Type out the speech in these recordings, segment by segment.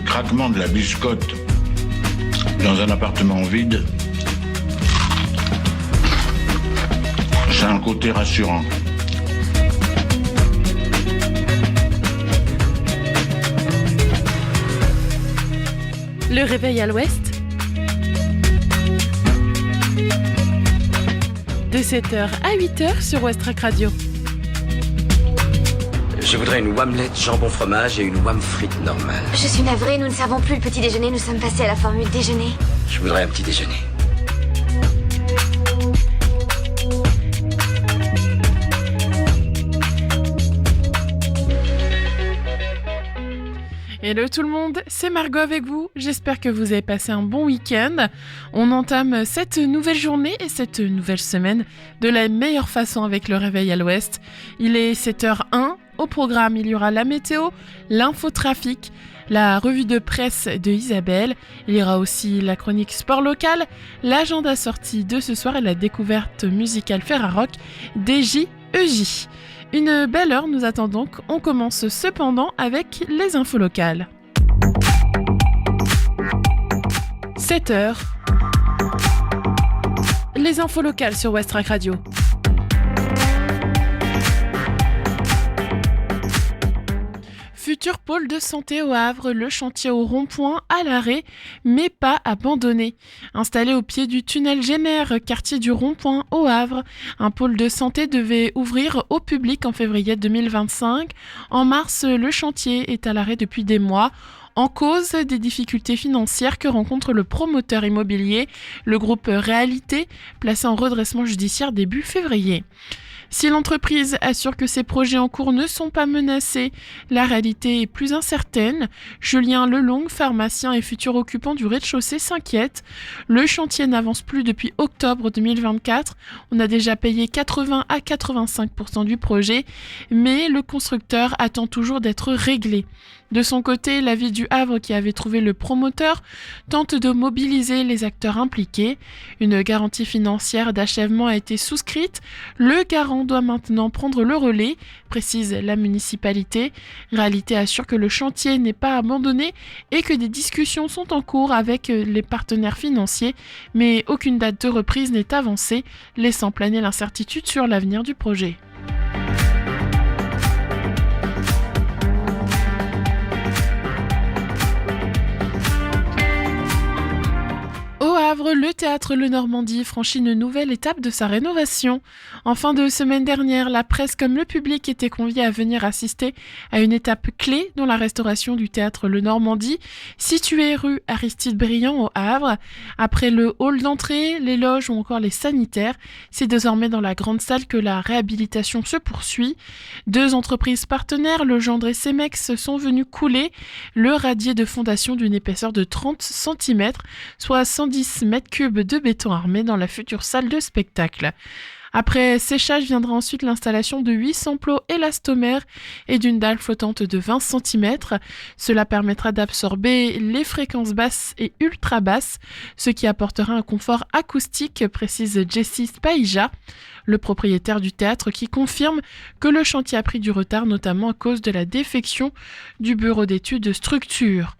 craquement de la biscotte dans un appartement vide, c'est un côté rassurant. Le réveil à l'ouest, de 7h à 8h sur Westrack Radio. Je voudrais une omelette jambon fromage et une omelette frite normale. Je suis navrée, nous ne servons plus le petit déjeuner, nous sommes passés à la formule déjeuner. Je voudrais un petit déjeuner. Hello tout le monde, c'est Margot avec vous. J'espère que vous avez passé un bon week-end. On entame cette nouvelle journée et cette nouvelle semaine de la meilleure façon avec le réveil à l'ouest. Il est 7h01. Au programme, il y aura la météo, l'infotrafic, la revue de presse de Isabelle. Il y aura aussi la chronique sport local, l'agenda sortie de ce soir et la découverte musicale Ferrarock DJEJ. Une belle heure nous attend donc. On commence cependant avec les infos locales. 7h. Les infos locales sur Westrack Radio. Futur pôle de santé au Havre, le chantier au rond-point à l'arrêt, mais pas abandonné. Installé au pied du tunnel Génère, quartier du rond-point au Havre, un pôle de santé devait ouvrir au public en février 2025. En mars, le chantier est à l'arrêt depuis des mois. En cause des difficultés financières que rencontre le promoteur immobilier, le groupe Réalité, placé en redressement judiciaire début février. Si l'entreprise assure que ses projets en cours ne sont pas menacés, la réalité est plus incertaine. Julien Lelong, pharmacien et futur occupant du rez-de-chaussée, s'inquiète. Le chantier n'avance plus depuis octobre 2024. On a déjà payé 80 à 85% du projet, mais le constructeur attend toujours d'être réglé. De son côté, la ville du Havre, qui avait trouvé le promoteur, tente de mobiliser les acteurs impliqués. Une garantie financière d'achèvement a été souscrite. Le garant doit maintenant prendre le relais, précise la municipalité. Réalité assure que le chantier n'est pas abandonné et que des discussions sont en cours avec les partenaires financiers, mais aucune date de reprise n'est avancée, laissant planer l'incertitude sur l'avenir du projet. Le théâtre Le Normandie franchit une nouvelle étape de sa rénovation. En fin de semaine dernière, la presse comme le public étaient conviés à venir assister à une étape clé dans la restauration du théâtre Le Normandie, situé rue Aristide-Briand au Havre. Après le hall d'entrée, les loges ou encore les sanitaires, c'est désormais dans la grande salle que la réhabilitation se poursuit. Deux entreprises partenaires, Legendre et Cemex, sont venues couler le radier de fondation d'une épaisseur de 30 cm, soit 110 mètres cubes de béton armé dans la future salle de spectacle. Après séchage viendra ensuite l'installation de 800 plots élastomères et d'une dalle flottante de 20 cm. Cela permettra d'absorber les fréquences basses et ultra basses, ce qui apportera un confort acoustique, précise Jessie Spaija, le propriétaire du théâtre, qui confirme que le chantier a pris du retard, notamment à cause de la défection du bureau d'études de structure.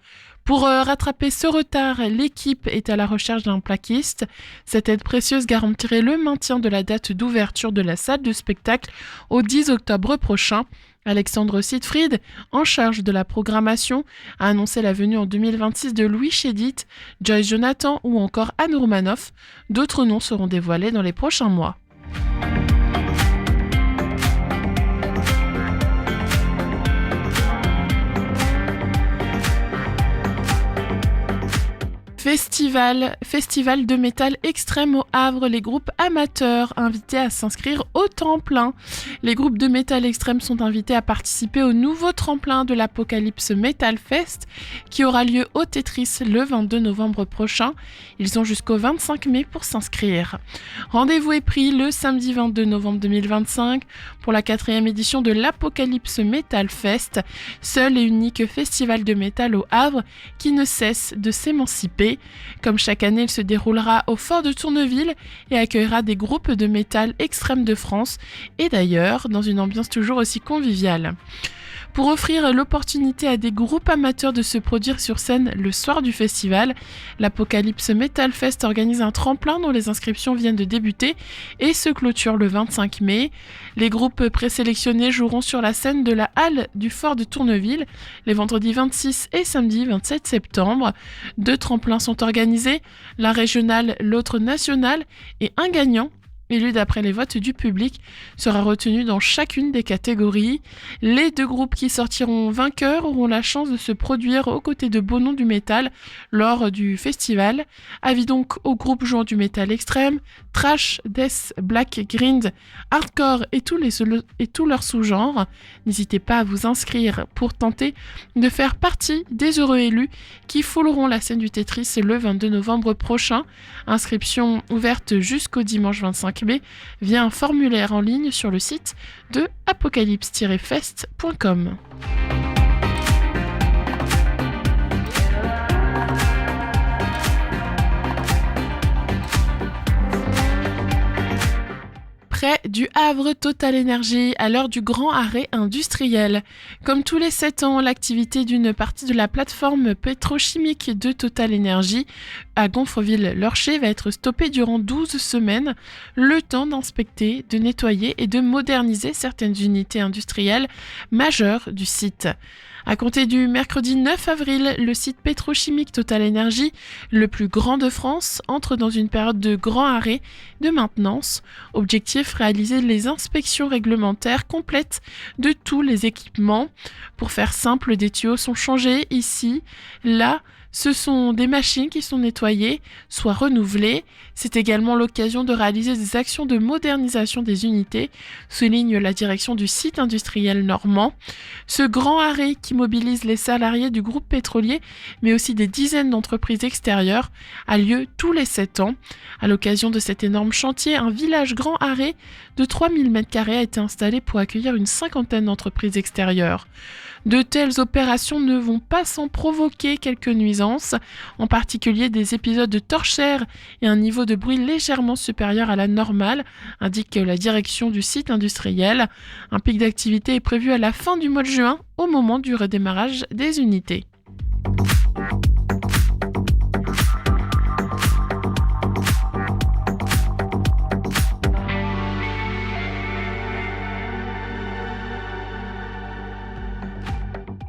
Pour rattraper ce retard, l'équipe est à la recherche d'un plaquiste. Cette aide précieuse garantirait le maintien de la date d'ouverture de la salle de spectacle au 10 octobre prochain. Alexandre Siegfried, en charge de la programmation, a annoncé la venue en 2026 de Louis Chédid, Joyce Jonathan ou encore Anne Roumanoff. D'autres noms seront dévoilés dans les prochains mois. Festival de métal extrême au Havre, les groupes amateurs invités à s'inscrire au tremplin. Les groupes de métal extrême sont invités à participer au nouveau tremplin de l'Apocalypse Metal Fest qui aura lieu au Tetris le 22 novembre prochain. Ils ont jusqu'au 25 mai pour s'inscrire. Rendez-vous est pris le samedi 22 novembre 2025 pour la 4e édition de l'Apocalypse Metal Fest, seul et unique festival de métal au Havre qui ne cesse de s'émanciper. Comme chaque année, il se déroulera au Fort de Tourneville et accueillera des groupes de métal extrême de France et d'ailleurs, dans une ambiance toujours aussi conviviale. Pour offrir l'opportunité à des groupes amateurs de se produire sur scène le soir du festival, l'Apocalypse Metal Fest organise un tremplin dont les inscriptions viennent de débuter et se clôture le 25 mai. Les groupes présélectionnés joueront sur la scène de la halle du Fort de Tourneville les vendredis 26 et samedi 27 septembre. 2 tremplins sont organisés, l'un régional, l'autre national, et un gagnant, élu d'après les votes du public, sera retenu dans chacune des catégories. Les 2 groupes qui sortiront vainqueurs auront la chance de se produire aux côtés de beaux noms du métal lors du festival. Avis donc aux groupes jouant du métal extrême, thrash, death, black, grind, hardcore et tous leurs sous-genres. N'hésitez pas à vous inscrire pour tenter de faire partie des heureux élus qui fouleront la scène du Tetris le 22 novembre prochain. Inscription ouverte jusqu'au dimanche 25 mai via un formulaire en ligne sur le site de apocalypse-fest.com. Près du Havre, Total Energy, à l'heure du grand arrêt industriel. Comme tous les 7 ans, l'activité d'une partie de la plateforme pétrochimique de Total Energy à Gonfreville-Lorcher va être stoppée durant 12 semaines, le temps d'inspecter, de nettoyer et de moderniser certaines unités industrielles majeures du site. À compter du mercredi 9 avril, le site pétrochimique Total Energy, le plus grand de France, entre dans une période de grand arrêt de maintenance. Objectif, réaliser les inspections réglementaires complètes de tous les équipements. Pour faire simple, des tuyaux sont changés ici, là. Ce sont des machines qui sont nettoyées, soit renouvelées. C'est également l'occasion de réaliser des actions de modernisation des unités, souligne la direction du site industriel normand. Ce grand arrêt qui mobilise les salariés du groupe pétrolier, mais aussi des dizaines d'entreprises extérieures, a lieu tous les 7 ans. À l'occasion de cet énorme chantier, un village grand arrêt de 3000 m² a été installé pour accueillir une 50aine d'entreprises extérieures. De telles opérations ne vont pas sans provoquer quelques nuisances, en particulier des épisodes de torchère et un niveau de bruit légèrement supérieur à la normale, indique la direction du site industriel. Un pic d'activité est prévu à la fin du mois de juin, au moment du redémarrage des unités.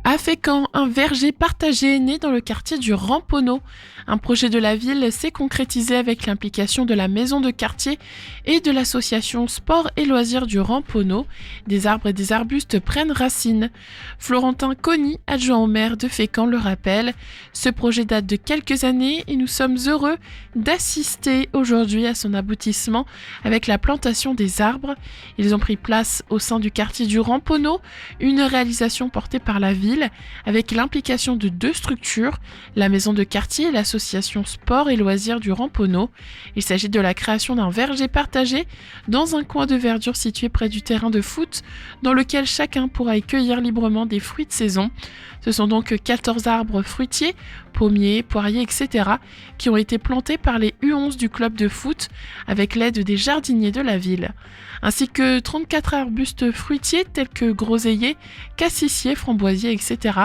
À Fécamp, un verger partagé est né dans le quartier du Ramponneau. Un projet de la ville s'est concrétisé avec l'implication de la maison de quartier et de l'association Sport et Loisirs du Ramponneau. Des arbres et des arbustes prennent racine. Florentin Conny, adjoint au maire de Fécamp, le rappelle. Ce projet date de quelques années et nous sommes heureux d'assister aujourd'hui à son aboutissement avec la plantation des arbres. Ils ont pris place au sein du quartier du Ramponneau, une réalisation portée par la ville avec l'implication de 2 structures, la maison de quartier et l'association Sport et Loisirs du Ramponneau. Il s'agit de la création d'un verger partagé dans un coin de verdure situé près du terrain de foot dans lequel chacun pourra y cueillir librement des fruits de saison. Ce sont donc 14 arbres fruitiers, pommiers, poiriers, etc. qui ont été plantés par les U11 du club de foot avec l'aide des jardiniers de la ville, ainsi que 34 arbustes fruitiers tels que groseilliers, cassissiers, framboisiers, etc.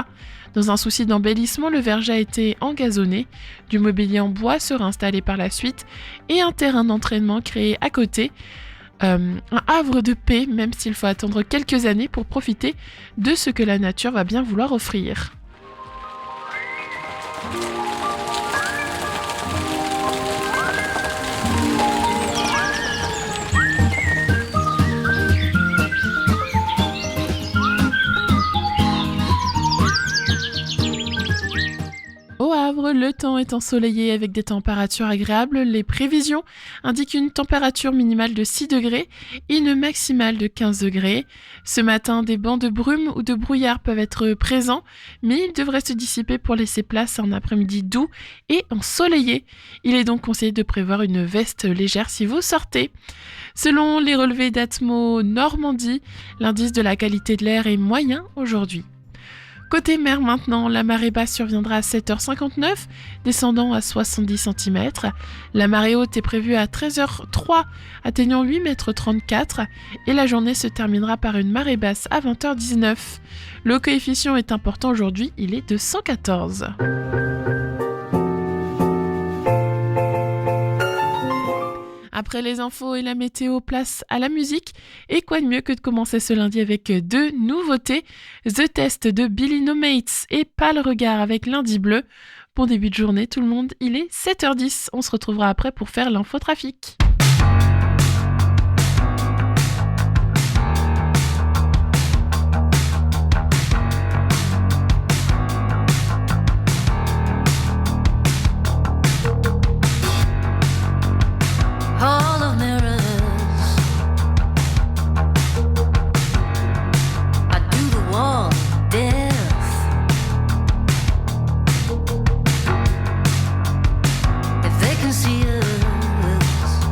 Dans un souci d'embellissement, le verger a été engazonné, du mobilier en bois sera installé par la suite et un terrain d'entraînement créé à côté. Un havre de paix, même s'il faut attendre quelques années pour profiter de ce que la nature va bien vouloir offrir. Au Havre, le temps est ensoleillé avec des températures agréables. Les prévisions indiquent une température minimale de 6 degrés et une maximale de 15 degrés. Ce matin, des bancs de brume ou de brouillard peuvent être présents, mais ils devraient se dissiper pour laisser place à un après-midi doux et ensoleillé. Il est donc conseillé de prévoir une veste légère si vous sortez. Selon les relevés d'Atmo Normandie, l'indice de la qualité de l'air est moyen aujourd'hui. Côté mer maintenant, la marée basse surviendra à 7h59, descendant à 70 cm. La marée haute est prévue à 13h03, atteignant 8,34 m. Et la journée se terminera par une marée basse à 20h19. Le coefficient est important aujourd'hui, il est de 114. Après les infos et la météo, place à la musique. Et quoi de mieux que de commencer ce lundi avec deux nouveautés. The Test de Billy No Mates et Pas le regard avec Lundi Bleu. Bon début de journée tout le monde, il est 7h10. On se retrouvera après pour faire l'infotrafic. Hall of mirrors, I do the wall of death. If they can see us,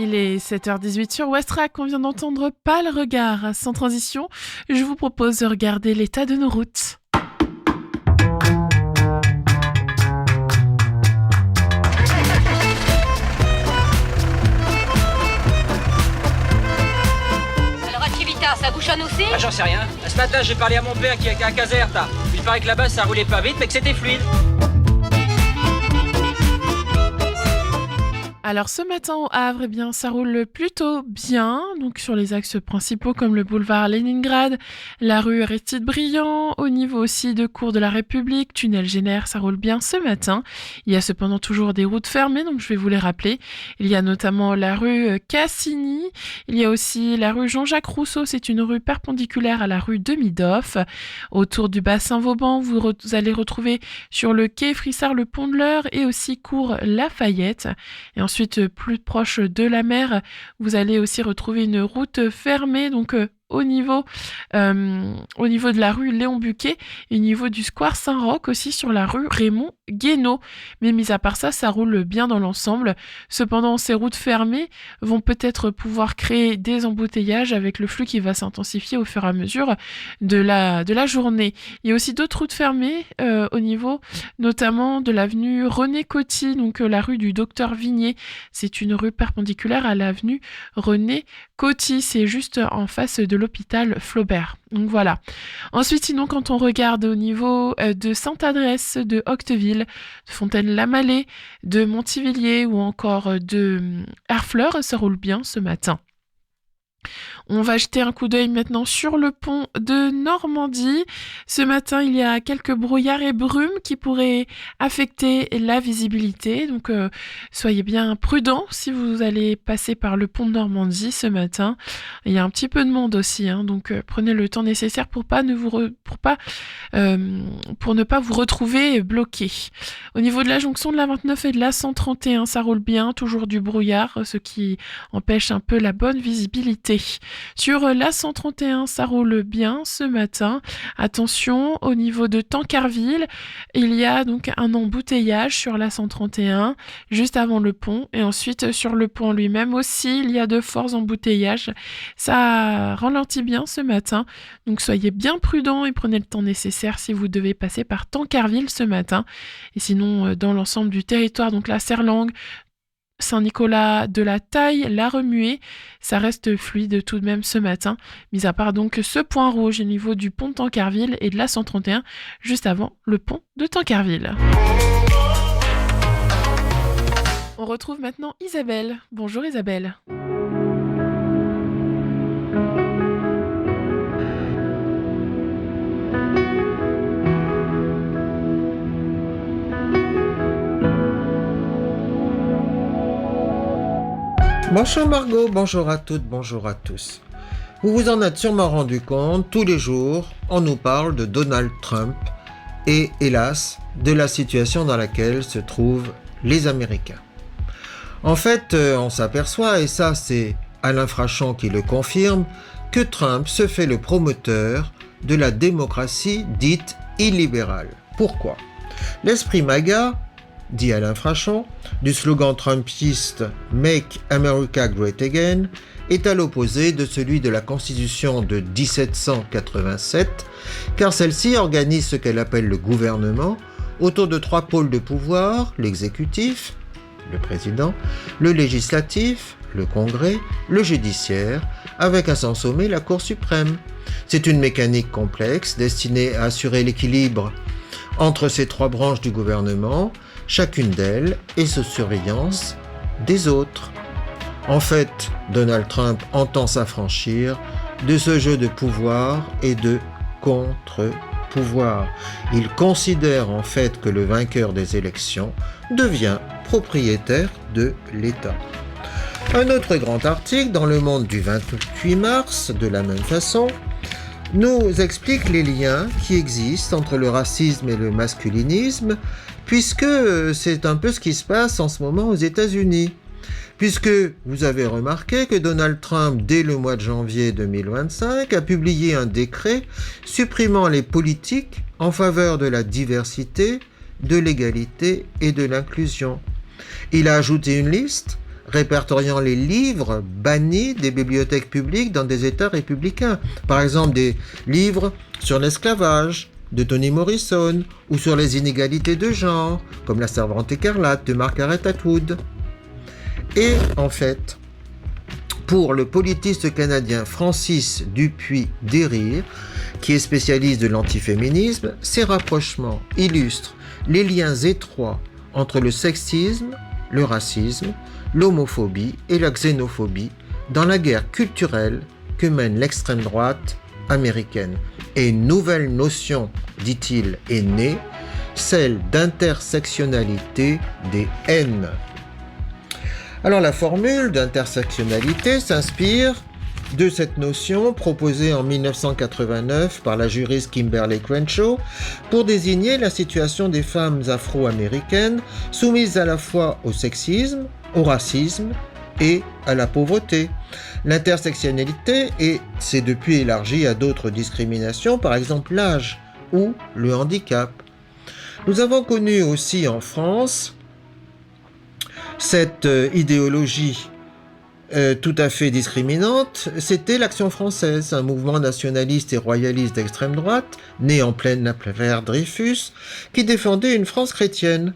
Il est 7h18 sur Westrack, on vient d'entendre Pas le regard. Sans transition, je vous propose de regarder l'état de nos routes. Alors Activita, ça bouchonne aussi? Ah, j'en sais rien. Ce matin, j'ai parlé à mon père qui est à Caserta. Il paraît que là-bas, ça roulait pas vite, mais que c'était fluide. Alors ce matin au Havre, eh bien, ça roule plutôt bien, donc sur les axes principaux comme le boulevard Leningrad, la rue Aristide-Briand, au niveau aussi de Cours de la République, tunnel Génère, ça roule bien ce matin. Il y a cependant toujours des routes fermées, donc je vais vous les rappeler. Il y a notamment la rue Cassini, il y a aussi la rue Jean-Jacques Rousseau, c'est une rue perpendiculaire à la rue de Midoff. Autour du bassin Vauban, vous allez retrouver sur le quai Frissard le pont de l'Eure et aussi Cours Lafayette. Et ensuite, plus proche de la mer, vous allez aussi retrouver une route fermée, donc au niveau de la rue Léon Buquet et au niveau du square Saint-Roch aussi sur la rue Raymond Guénaud. Mais mis à part ça, ça roule bien dans l'ensemble. Cependant, ces routes fermées vont peut-être pouvoir créer des embouteillages avec le flux qui va s'intensifier au fur et à mesure de la journée. Il y a aussi d'autres routes fermées au niveau notamment de l'avenue René Coty, donc la rue du Docteur Vignier. C'est une rue perpendiculaire à l'avenue René Coty. C'est juste en face de l'hôpital Flaubert. Donc voilà. Ensuite, sinon, quand on regarde au niveau de Sainte-Adresse, de Octeville, de Fontaine-la-Mallée, de Montivilliers ou encore de Harfleur, ça roule bien ce matin. On va jeter un coup d'œil maintenant sur le pont de Normandie. Ce matin, il y a quelques brouillards et brumes qui pourraient affecter la visibilité. Donc, soyez bien prudents si vous allez passer par le pont de Normandie ce matin. Il y a un petit peu de monde aussi, hein, donc prenez le temps nécessaire pour ne pas vous retrouver bloqué. Au niveau de la jonction de la 29 et de la 131, ça roule bien, toujours du brouillard, ce qui empêche un peu la bonne visibilité. Sur la 131, ça roule bien ce matin. Attention, au niveau de Tancarville, il y a donc un embouteillage sur la 131, juste avant le pont. Et ensuite, sur le pont lui-même aussi, il y a de forts embouteillages. Ça ralentit bien ce matin. Donc, soyez bien prudents et prenez le temps nécessaire si vous devez passer par Tancarville ce matin. Et sinon, dans l'ensemble du territoire, donc la Serlangue, Saint-Nicolas de la Taille, la Remuée, ça reste fluide tout de même ce matin, mis à part donc ce point rouge au niveau du pont de Tancarville et de la 131, juste avant le pont de Tancarville. On retrouve maintenant Isabelle. Bonjour Isabelle. Bonjour Margot, bonjour à toutes, bonjour à tous. Vous vous en êtes sûrement rendu compte, tous les jours, on nous parle de Donald Trump et, hélas, de la situation dans laquelle se trouvent les Américains. En fait, on s'aperçoit, et ça c'est Alain Frachon qui le confirme, que Trump se fait le promoteur de la démocratie dite illibérale. Pourquoi ? L'esprit MAGA, dit Alain Frachon, du slogan trumpiste « Make America Great Again » est à l'opposé de celui de la Constitution de 1787, car celle-ci organise ce qu'elle appelle le gouvernement autour de 3 pôles de pouvoir, l'exécutif, le président, le législatif, le Congrès, le judiciaire, avec à son sommet la Cour suprême. C'est une mécanique complexe destinée à assurer l'équilibre entre ces 3 branches du gouvernement, chacune d'elles est sous surveillance des autres. En fait, Donald Trump entend s'affranchir de ce jeu de pouvoir et de contre-pouvoir. Il considère en fait que le vainqueur des élections devient propriétaire de l'État. Un autre grand article dans Le Monde du 28 mars, de la même façon, nous explique les liens qui existent entre le racisme et le masculinisme, puisque c'est un peu ce qui se passe en ce moment aux États-Unis. Puisque vous avez remarqué que Donald Trump, dès le mois de janvier 2025, a publié un décret supprimant les politiques en faveur de la diversité, de l'égalité et de l'inclusion. Il a ajouté une liste répertoriant les livres bannis des bibliothèques publiques dans des États républicains. Par exemple, des livres sur l'esclavage de Toni Morrison ou sur les inégalités de genre, comme La Servante écarlate de Margaret Atwood. Et en fait, pour le politiste canadien Francis Dupuis-Derrire, qui est spécialiste de l'antiféminisme, ces rapprochements illustrent les liens étroits entre le sexisme, le racisme, l'homophobie et la xénophobie dans la guerre culturelle que mène l'extrême droite américaine. Et une nouvelle notion, dit-il, est née, celle d'intersectionnalité des haines. Alors la formule d'intersectionnalité s'inspire de cette notion proposée en 1989 par la juriste Kimberly Crenshaw pour désigner la situation des femmes afro-américaines soumises à la fois au sexisme, au racisme et à la pauvreté. L'intersectionnalité s'est depuis élargie à d'autres discriminations, par exemple l'âge ou le handicap. Nous avons connu aussi en France cette idéologie tout à fait discriminante, c'était l'Action française, un mouvement nationaliste et royaliste d'extrême droite, né en pleine affaire Dreyfus, qui défendait une France chrétienne.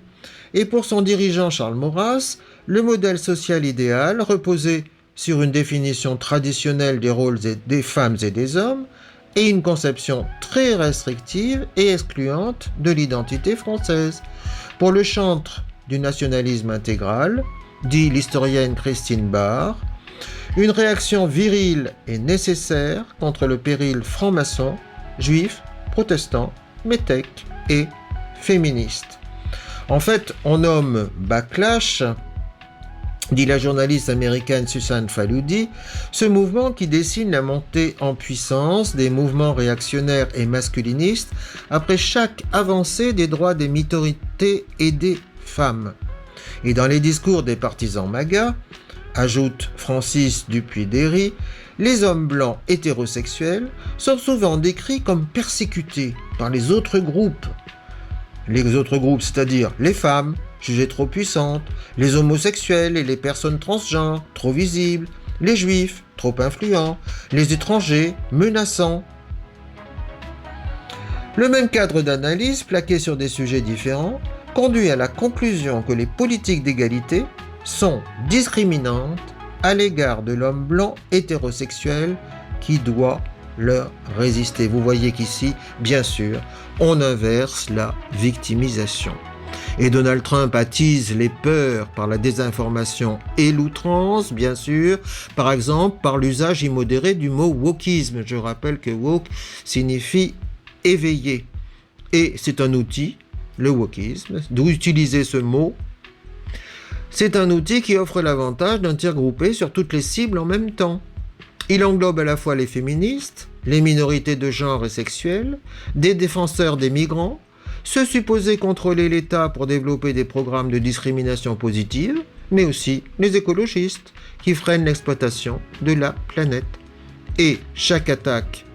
Et pour son dirigeant Charles Maurras, le modèle social idéal reposait sur une définition traditionnelle des rôles des femmes et des hommes et une conception très restrictive et excluante de l'identité française. Pour le chantre du nationalisme intégral, dit l'historienne Christine Barr, une réaction virile est nécessaire contre le péril franc-maçon, juif, protestant, métèque et féministe. En fait, on nomme backlash, dit la journaliste américaine Susan Faludi, ce mouvement qui dessine la montée en puissance des mouvements réactionnaires et masculinistes après chaque avancée des droits des minorités et des femmes. Et dans les discours des partisans MAGA, ajoute Francis Dupuis-Derrire, les hommes blancs hétérosexuels sont souvent décrits comme persécutés par les autres groupes. Les autres groupes, c'est-à-dire les femmes, jugées trop puissantes, les homosexuels et les personnes transgenres, trop visibles, les juifs, trop influents, les étrangers, menaçants. Le même cadre d'analyse, plaqué sur des sujets différents, conduit à la conclusion que les politiques d'égalité sont discriminantes à l'égard de l'homme blanc hétérosexuel qui doit leur résister. Vous voyez qu'ici, bien sûr, on inverse la victimisation. Et Donald Trump attise les peurs par la désinformation et l'outrance, bien sûr, par exemple par l'usage immodéré du mot wokisme. Je rappelle que woke signifie éveillé. Et c'est un outil, le wokisme, d'où utiliser ce mot. C'est un outil qui offre l'avantage d'un tir groupé sur toutes les cibles en même temps. Il englobe à la fois les féministes, les minorités de genre et sexuelles, des défenseurs des migrants, ceux supposés contrôler l'État pour développer des programmes de discrimination positive, mais aussi les écologistes qui freinent l'exploitation de la planète. Et chaque attaque,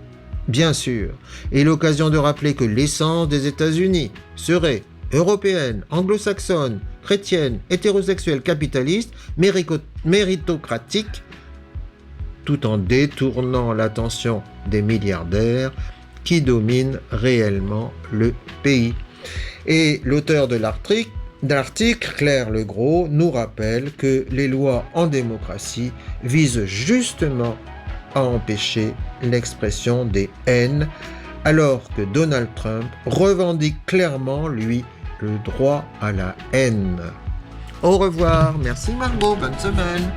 bien sûr, est l'occasion de rappeler que l'essence des États-Unis serait européenne, anglo-saxonne, chrétienne, hétérosexuelle, capitaliste, méritocratique, tout en détournant l'attention des milliardaires qui dominent réellement le pays. Et l'auteur de l'article, Claire Legros, nous rappelle que les lois en démocratie visent justement à empêcher l'expression des haines, alors que Donald Trump revendique clairement, lui, le droit à la haine. Au revoir, merci Margot, bonne semaine.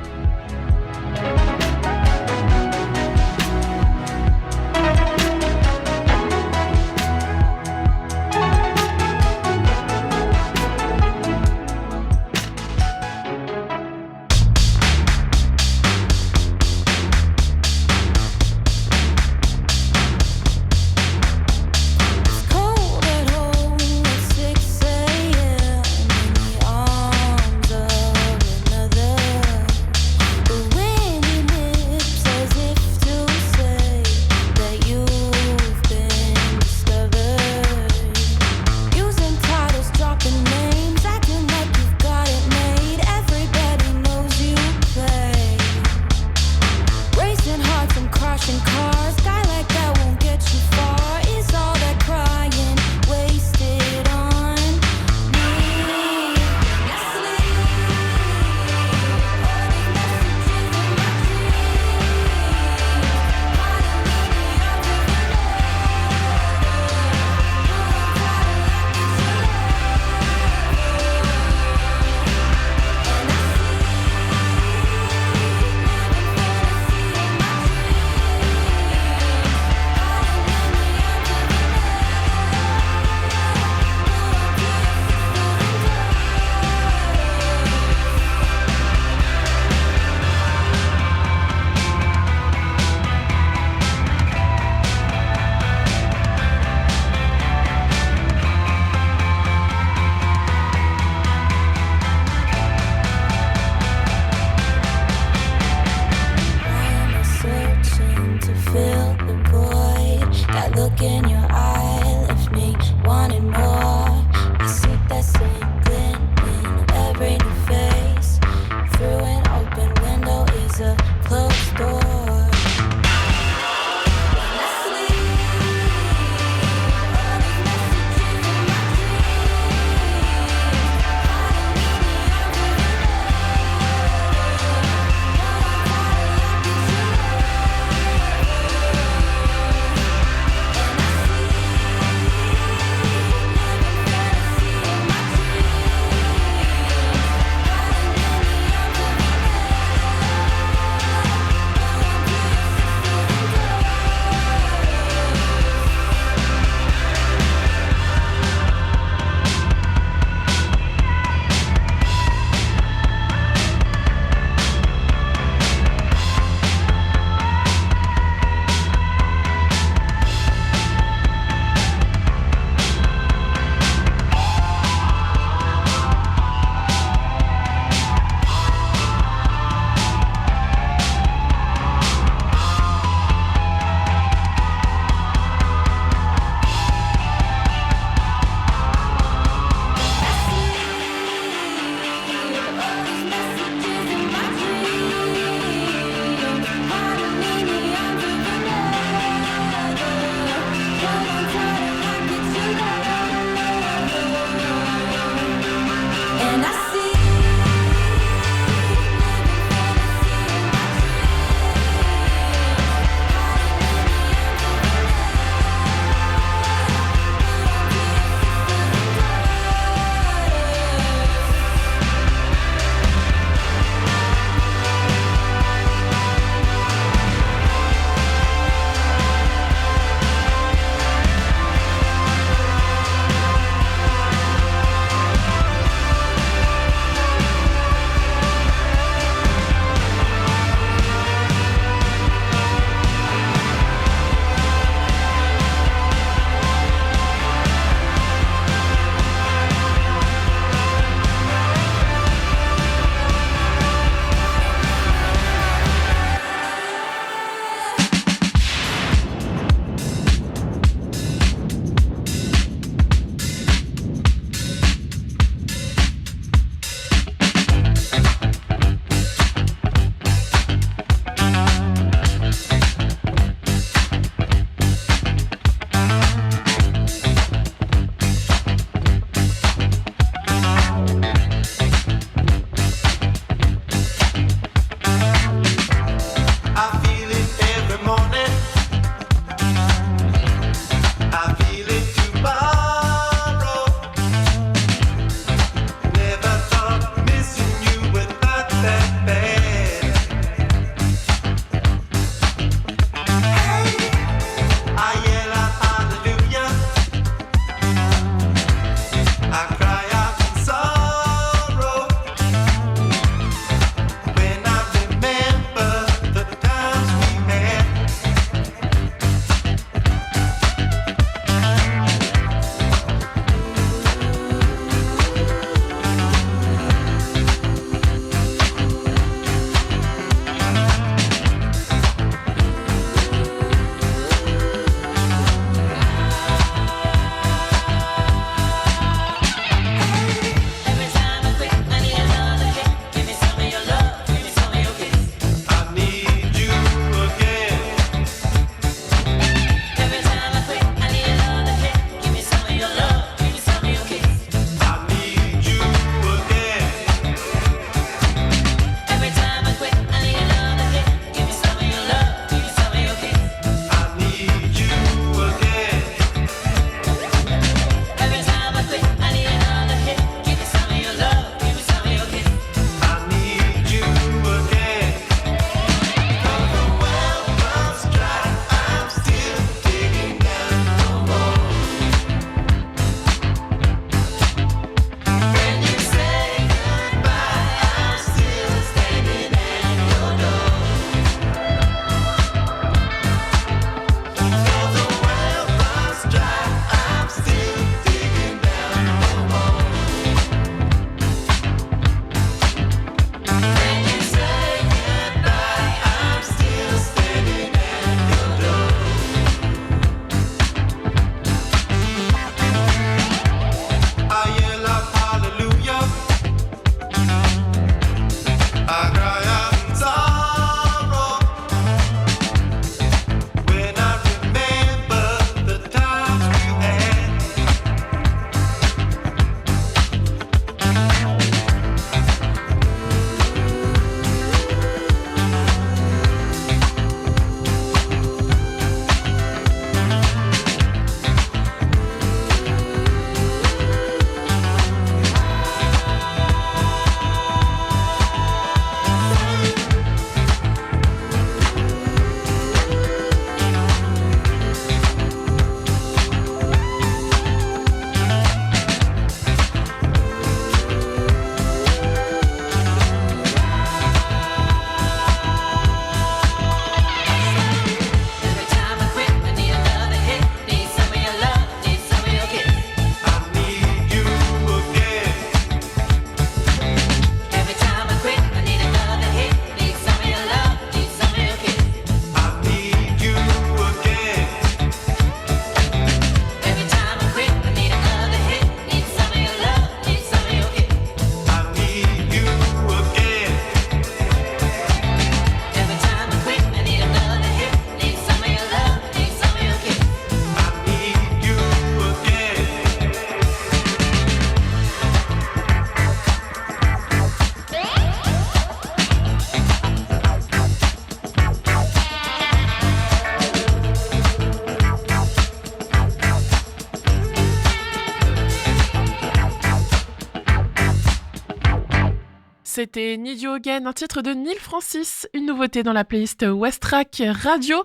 C'était Need You Again, un titre de Neil Francis, une nouveauté dans la playlist Westrack Radio.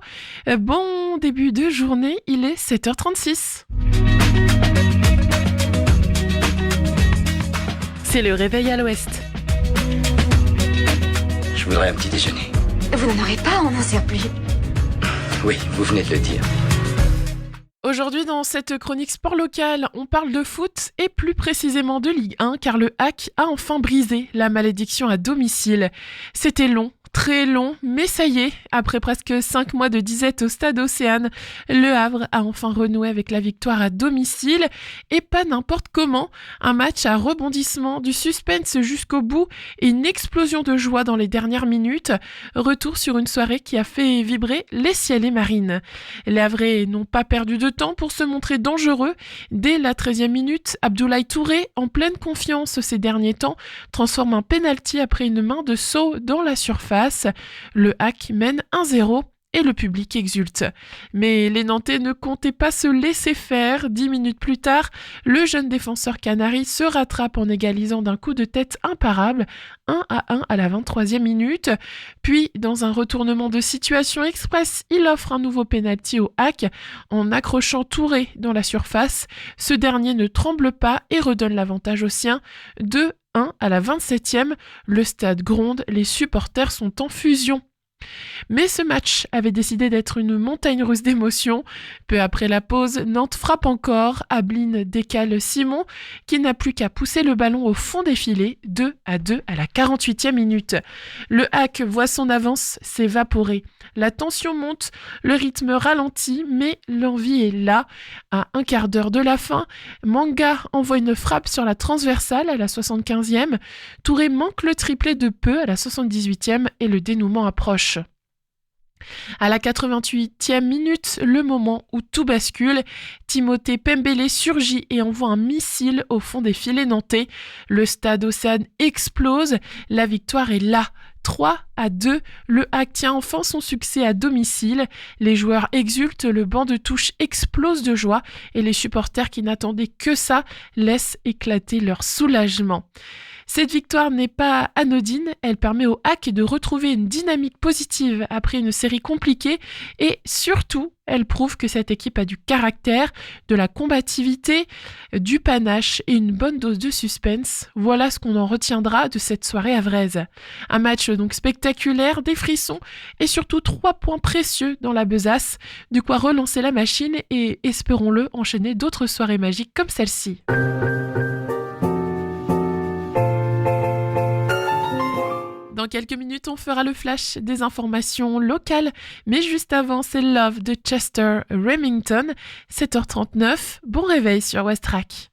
Bon début de journée, il est 7h36. C'est le réveil à l'ouest. Je voudrais un petit déjeuner. Vous n'en aurez pas en un surplus. Oui, vous venez de le dire. Aujourd'hui, dans cette chronique sport local, on parle de foot et plus précisément de Ligue 1, car le HAC a enfin brisé la malédiction à domicile. C'était long, très long, mais ça y est, après presque 5 mois de disette au stade Océane, le Havre a enfin renoué avec la victoire à domicile, et pas n'importe comment, un match à rebondissement, du suspense jusqu'au bout et une explosion de joie dans les dernières minutes. Retour sur une soirée qui a fait vibrer les ciels et marines. Les Havrais n'ont pas perdu de temps pour se montrer dangereux. Dès la 13e minute, Abdoulaye Touré, en pleine confiance ces derniers temps, transforme un penalty après une main de Sow dans la surface. Le HAC mène 1-0 et le public exulte. Mais les Nantais ne comptaient pas se laisser faire. 10 minutes plus tard, le jeune défenseur canari se rattrape en égalisant d'un coup de tête imparable, 1-1 à la 23e minute. Puis, dans un retournement de situation express, il offre un nouveau pénalty au HAC en accrochant Touré dans la surface. Ce dernier ne tremble pas et redonne l'avantage aux siens. 2-1 à la 27e, le stade gronde, les supporters sont en fusion. Mais ce match avait décidé d'être une montagne russe d'émotions. Peu après la pause, Nantes frappe encore. Abline décale Simon, qui n'a plus qu'à pousser le ballon au fond des filets, 2-2 à la 48e minute. Le HAC voit son avance s'évaporer. La tension monte, le rythme ralentit, mais l'envie est là. À un quart d'heure de la fin, Manga envoie une frappe sur la transversale à la 75e. Touré manque le triplé de peu à la 78e et le dénouement approche. À la 88e minute, le moment où tout bascule, Timothée Pembele surgit et envoie un missile au fond des filets nantais. Le stade Océane explose, la victoire est là. 3-2, le HAC tient enfin son succès à domicile. Les joueurs exultent, le banc de touche explose de joie et les supporters qui n'attendaient que ça laissent éclater leur soulagement. Cette victoire n'est pas anodine, elle permet au HAC de retrouver une dynamique positive après une série compliquée et surtout, elle prouve que cette équipe a du caractère, de la combativité, du panache et une bonne dose de suspense. Voilà ce qu'on en retiendra de cette soirée havraise. Un match donc spectaculaire, des frissons et surtout 3 points précieux dans la besace, de quoi relancer la machine et, espérons-le, enchaîner d'autres soirées magiques comme celle-ci. Dans quelques minutes, on fera le flash des informations locales, mais juste avant, c'est Love de Chester Remington, 7h39. Bon réveil sur Westrack.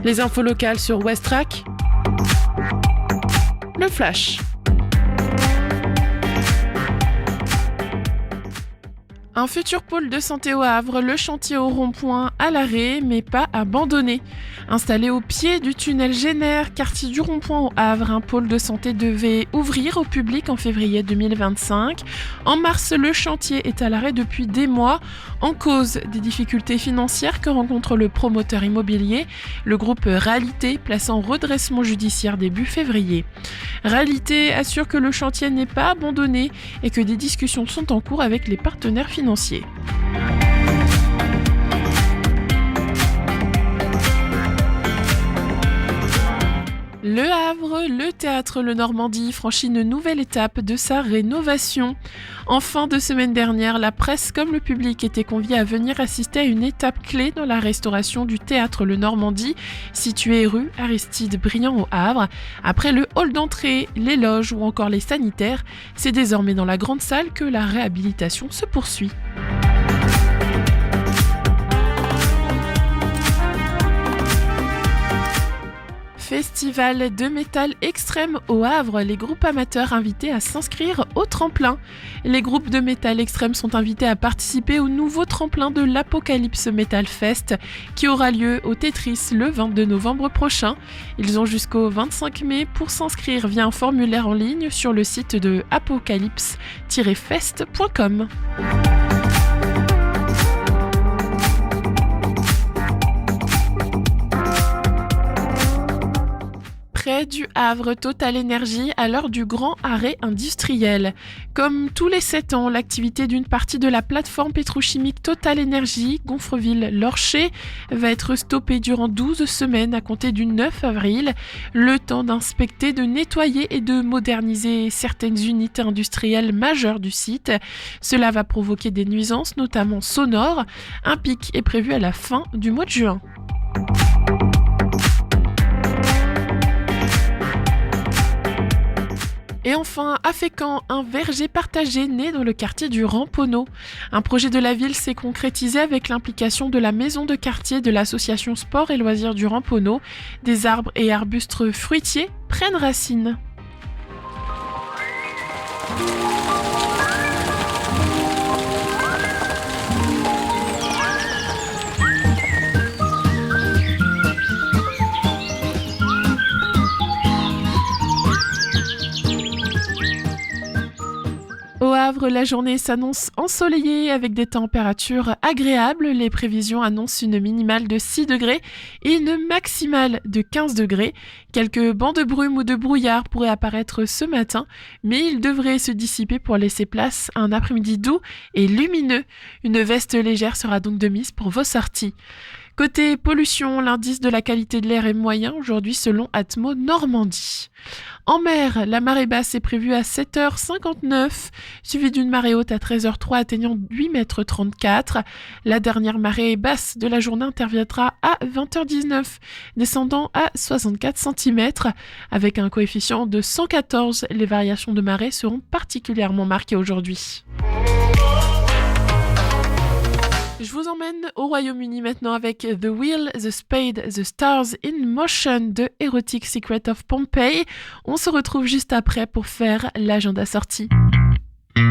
Les infos locales sur Westrack. Le Flash. Un futur pôle de santé au Havre, le chantier au rond-point à l'arrêt, mais pas abandonné. Installé au pied du tunnel Génère, quartier du rond-point au Havre, un pôle de santé devait ouvrir au public en février 2025. En mars, le chantier est à l'arrêt depuis des mois, en cause des difficultés financières que rencontre le promoteur immobilier, le groupe Réalité, placé en redressement judiciaire début février. Réalité assure que le chantier n'est pas abandonné et que des discussions sont en cours avec les partenaires financiers. Le Havre, le théâtre Le Normandie franchit une nouvelle étape de sa rénovation. En fin de semaine dernière, la presse comme le public étaient conviés à venir assister à une étape clé dans la restauration du théâtre Le Normandie, situé rue Aristide Briand au Havre. Après le hall d'entrée, les loges ou encore les sanitaires, c'est désormais dans la grande salle que la réhabilitation se poursuit. Festival de métal extrême au Havre, les groupes amateurs invités à s'inscrire au tremplin. Les groupes de métal extrême sont invités à participer au nouveau tremplin de l'Apocalypse Metal Fest qui aura lieu au Tetris le 22 novembre prochain. Ils ont jusqu'au 25 mai pour s'inscrire via un formulaire en ligne sur le site de apocalypse-fest.com. Près du Havre, Total Energy à l'heure du grand arrêt industriel. Comme tous les 7 ans, l'activité d'une partie de la plateforme pétrochimique Total Energy, Gonfreville-Lorcher, va être stoppée durant 12 semaines à compter du 9 avril, le temps d'inspecter, de nettoyer et de moderniser certaines unités industrielles majeures du site. Cela va provoquer des nuisances, notamment sonores. Un pic est prévu à la fin du mois de juin. Et enfin, à Fécamp, un verger partagé né dans le quartier du Ramponneau. Un projet de la ville s'est concrétisé avec l'implication de la maison de quartier de l'association Sport et Loisirs du Ramponneau. Des arbres et arbustes fruitiers prennent racine. Au Havre, la journée s'annonce ensoleillée avec des températures agréables. Les prévisions annoncent une minimale de 6 degrés et une maximale de 15 degrés. Quelques bancs de brume ou de brouillard pourraient apparaître ce matin, mais ils devraient se dissiper pour laisser place à un après-midi doux et lumineux. Une veste légère sera donc de mise pour vos sorties. Côté pollution, l'indice de la qualité de l'air est moyen aujourd'hui selon Atmo Normandie. En mer, la marée basse est prévue à 7h59, suivie d'une marée haute à 13h03 atteignant 8,34 m. La dernière marée basse de la journée interviendra à 20h19, descendant à 64 cm. Avec un coefficient de 114, les variations de marée seront particulièrement marquées aujourd'hui. Je vous emmène au Royaume-Uni maintenant avec The Wheel, The Spade, The Stars in Motion de Erotic Secret of Pompeii. On se retrouve juste après pour faire l'agenda sortie. The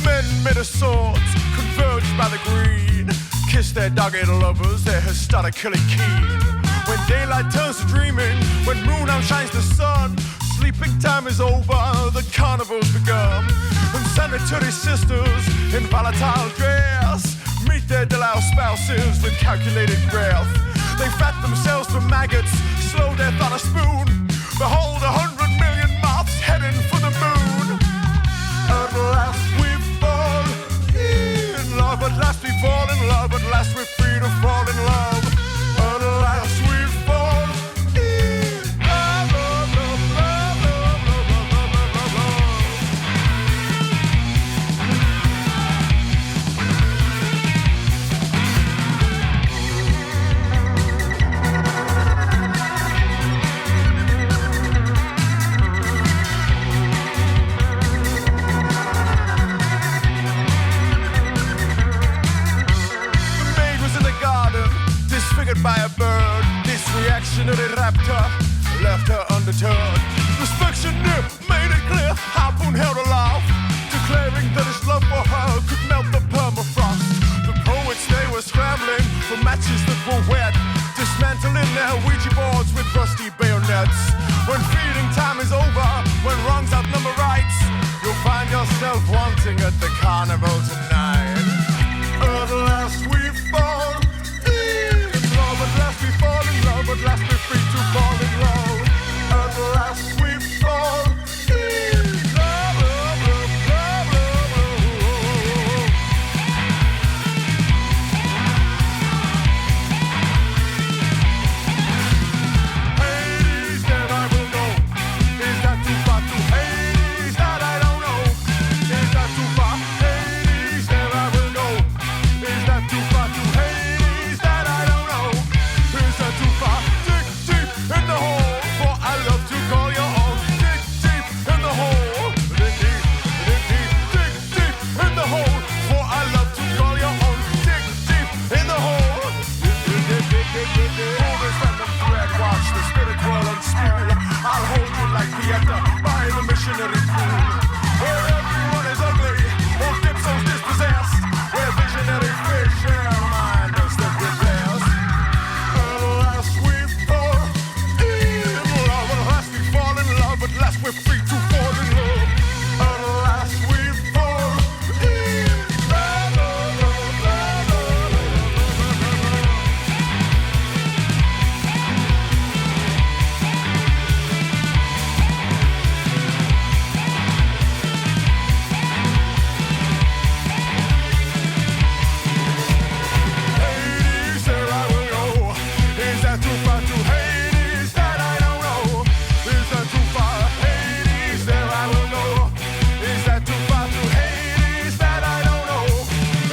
men made of swords, converged by the green, kiss their dog-eared lovers, their historic killing keen. When daylight turns to dreaming, when moon outshines the sun, sleeping time is over, the carnival's begun. And sanitary sisters in volatile dress meet their deloused spouses with calculated breath. They fat themselves for maggots, slow death on a spoon. Behold 100 million moths heading for the moon. At last we fall in love, at last we fall in love, at last we're free to fall in love. At last we fall in love, love, love, love, love, love, love, love, love. By a bird, this reactionary raptor left her undeterred. Inspection made it clear, harpoon held aloft, declaring that his love for her could melt the permafrost. The poets, they were scrambling for matches that were wet, dismantling their Ouija boards with rusty bayonets. When feeding time is over, when wrongs outnumber rights, you'll find yourself wanting at the carnival tonight. At last we fall. At last we fall in love, at last we're free to fall in love. At last we fall in love, love, love, love, love. Hades, that I will go. Is that too far to Hades? That I don't know. Is that too far? Hades, that I will go. Is that too far to Hades? That I don't know. Is that too far? Dig deep in the hole, for I love to call your own. Dig deep in the hole. Dig deep, dig deep, dig deep in the hole, for I love to call your own. Dig deep in the hole. Pull this random thread, watch the spirit whirl and spool. I'll hold you like Pieta by the missionary pool, where everyone is ugly, all dipsos dispossessed, where visionary fish share mind us that we're blessed. At last we fall in love, at last we fall in love, at last we're free to fall in love. At last we fall in love, love, love, love, love, love. Hades, there I will go. Is that too far to Hades? That I don't know. Is that too far? Hades, there I will go. Is that too far to Hades? That I don't know.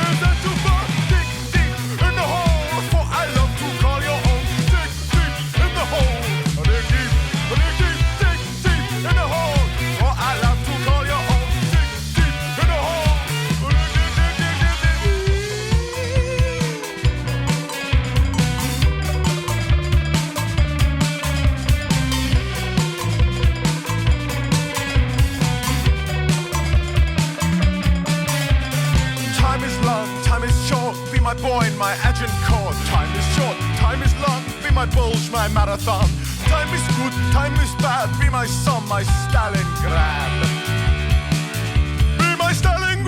Is that too far? Dig deep in the hole, for I love to call your own. Dig deep in the hole. Dig deep, dig deep, dig deep in the hole, for I love to call your own. Dig deep in the hole. Dig, dig, dig, dig, dig, dig. Time is long, time is short, be my boy in my Agincourt. Time is short, time is long, be my bulge, my marathon. Time is good, time is bad, be my son, my Stalingrad. Be my Stalingrad.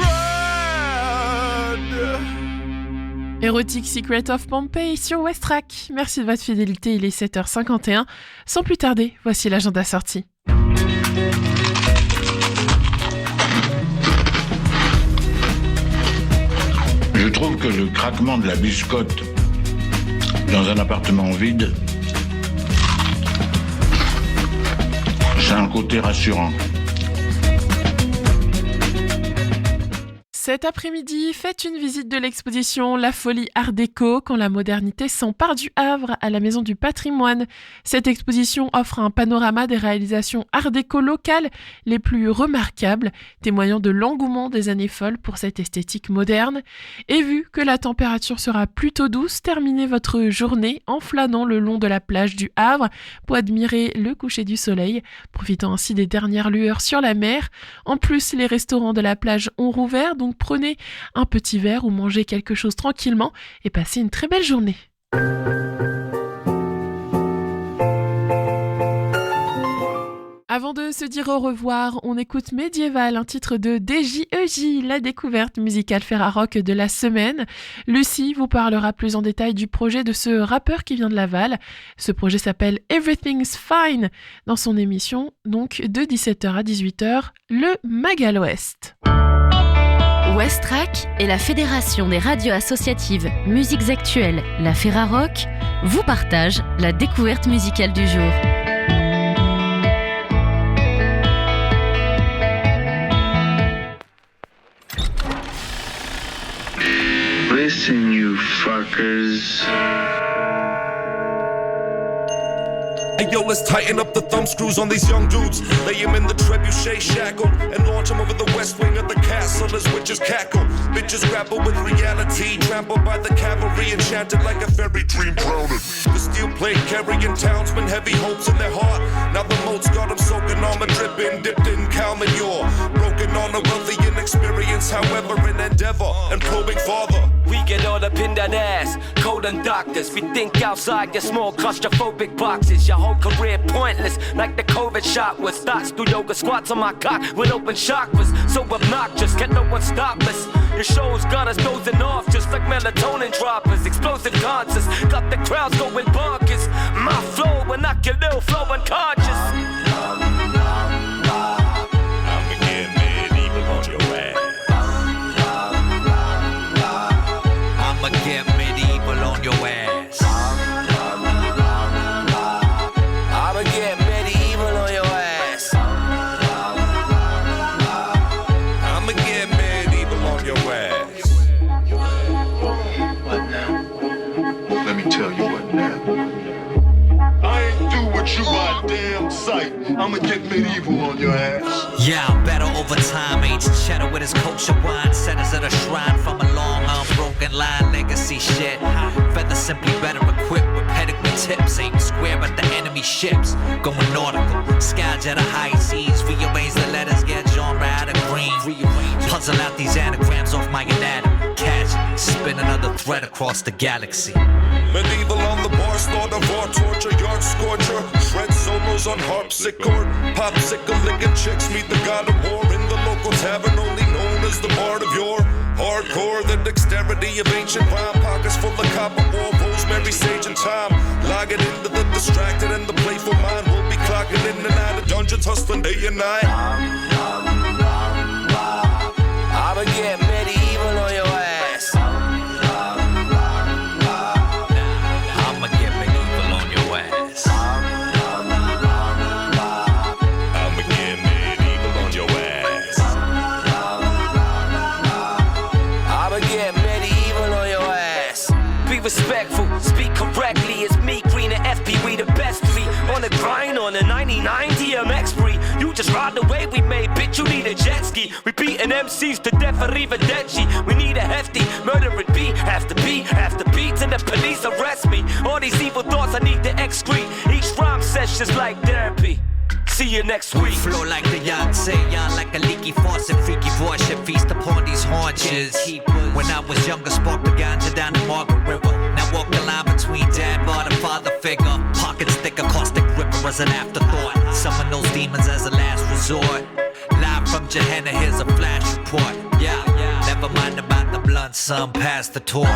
Erotic Secret of Pompeii sur Westrack. Merci de votre fidélité, il est 7h51. Sans plus tarder, voici l'agenda sorti. Je trouve que le craquement de la biscotte dans un appartement vide, c'est un côté rassurant. Cet après-midi, faites une visite de l'exposition La Folie Art Déco quand la modernité s'empare du Havre à la Maison du Patrimoine. Cette exposition offre un panorama des réalisations Art Déco locales les plus remarquables, témoignant de l'engouement des années folles pour cette esthétique moderne. Et vu que la température sera plutôt douce, terminez votre journée en flânant le long de la plage du Havre pour admirer le coucher du soleil, profitant ainsi des dernières lueurs sur la mer. En plus, les restaurants de la plage ont rouvert, donc prenez un petit verre ou mangez quelque chose tranquillement et passez une très belle journée. Avant de se dire au revoir, on écoute Médiéval, un titre de DJEJ, la découverte musicale Ferrarock de la semaine. Lucie vous parlera plus en détail du projet de ce rappeur qui vient de Laval. Ce projet s'appelle Everything's Fine, dans son émission, donc de 17h à 18h, le Magal Ouest. Westrack et la Fédération des radios associatives Musiques Actuelles, la Ferrarock, vous partagent la découverte musicale du jour. Listen, you fuckers. Hey yo, let's tighten up the thumb screws on these young dudes. Lay him in the trebuchet shackle and launch him over the west wing of the castle as witches cackle. Bitches grapple with reality, trampled by the cavalry, enchanted like a fairy dream drowning. The steel plate carrying townsmen, heavy hopes in their heart. Now the moat's got them soaking armor dripping, dipped in cow manure. Broken on a wealthy inexperience, however, in endeavor and probing farther. We get all up in that ass, cold and doctors. We think outside your small claustrophobic boxes. Your whole career pointless, like the COVID shot was. Thoughts through yoga squats on my cock with open chakras. So obnoxious, can no one stop us? Your show's got us dozing off, just like melatonin droppers. Explosive concerts, got the crowds going bonkers. My flow will knock your little flow unconscious. Get medieval on your ass. I'ma get medieval on your ass. I'ma get medieval on your ass. What now? Let me tell you what now. I ain't do what you my damn sight. I'ma get medieval on your ass. Yeah, I'm better over time. Aged cheddar with his kosher wine. Centers at a shrine from a long unbroken line. Legacy shit. Feather simply better equipped with pedigree tips. Aim square at the enemy ships. Going nautical. Scouge at a high seas. Rearrange the letters. Get genre out of green. Puzzle out these anagrams off my anatomy. Catch. Spin another thread across the galaxy. Medieval on the bar, slaughter, war, torture, yard scorcher. Shred solos on harpsichord. Popsicle licking chicks, meet the god of war in the local tavern, only known as the bard of yore. Hardcore, the dexterity of ancient rhyme. Pockets full of copper ore, rosemary, sage, and thyme. Log it into the distracted and the playful mind. We'll be clocking in and out of dungeons, hustling day and night. I'ma get medieval on your ass. I'ma get medieval on your ass. I'ma get medieval on your ass. I'ma get medieval on your ass. Be respectful, speak correctly. It's me, Green and FP, we the best three. On the grind, on the 99 DMX free. You just ride the way we made, bitch, you need a jet ski. We beating MCs to death for Rivadenci. We need a hefty, murdering beat. After beat, till the police arrest me. All these evil thoughts I need to excrete. Each rhyme session's like therapy. See you next week. Flow like the Yonsei, young like a leaky faucet. Freaky worship, feast upon these haunches. When I was younger, sparked the ganja down the Margaret River. Now walk the line between dad, bar, and father figure. Pockets thick, a caustic ripper as an afterthought. Summon those demons as a last resort. Live from Gehenna, here's a flash report. Yeah, never mind about the blunt, son, pass the torch.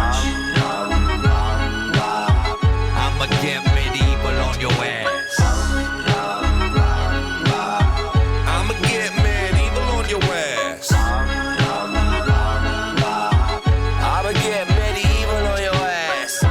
I'ma get medieval on your ass. I'ma get medieval on your ass. I'ma get medieval on your ass.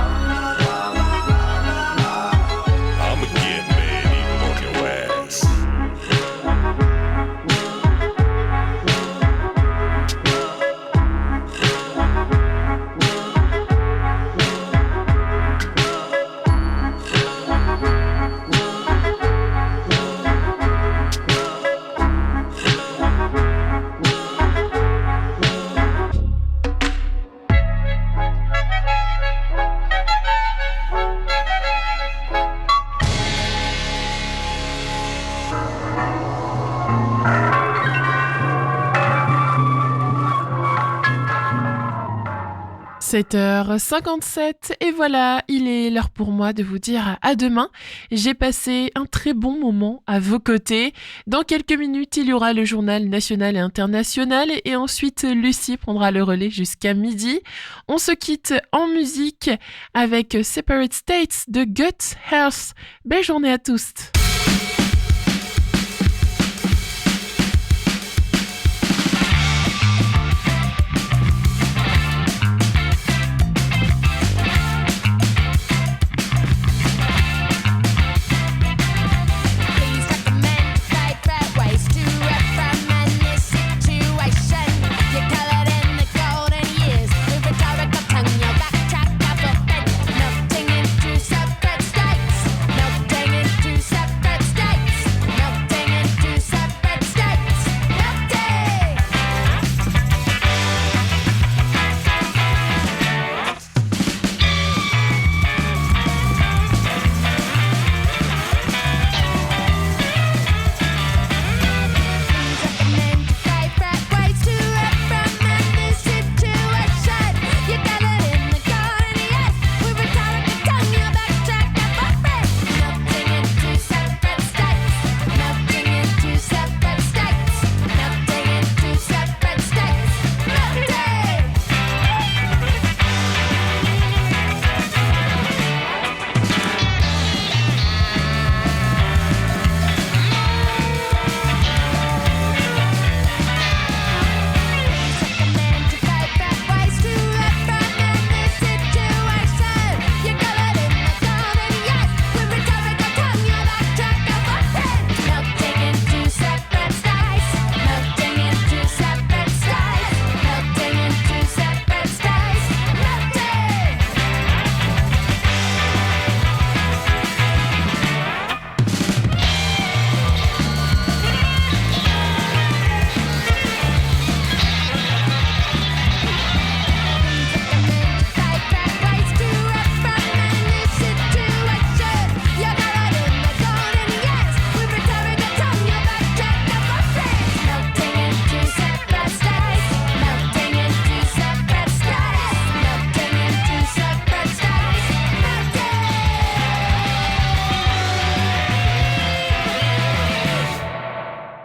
7h57 et voilà, il est l'heure pour moi de vous dire à demain. J'ai passé un très bon moment à vos côtés. Dans quelques minutes, il y aura le journal national et international et ensuite Lucie prendra le relais jusqu'à midi. On se quitte en musique avec Separate States de Gut Health. Belle journée à tous.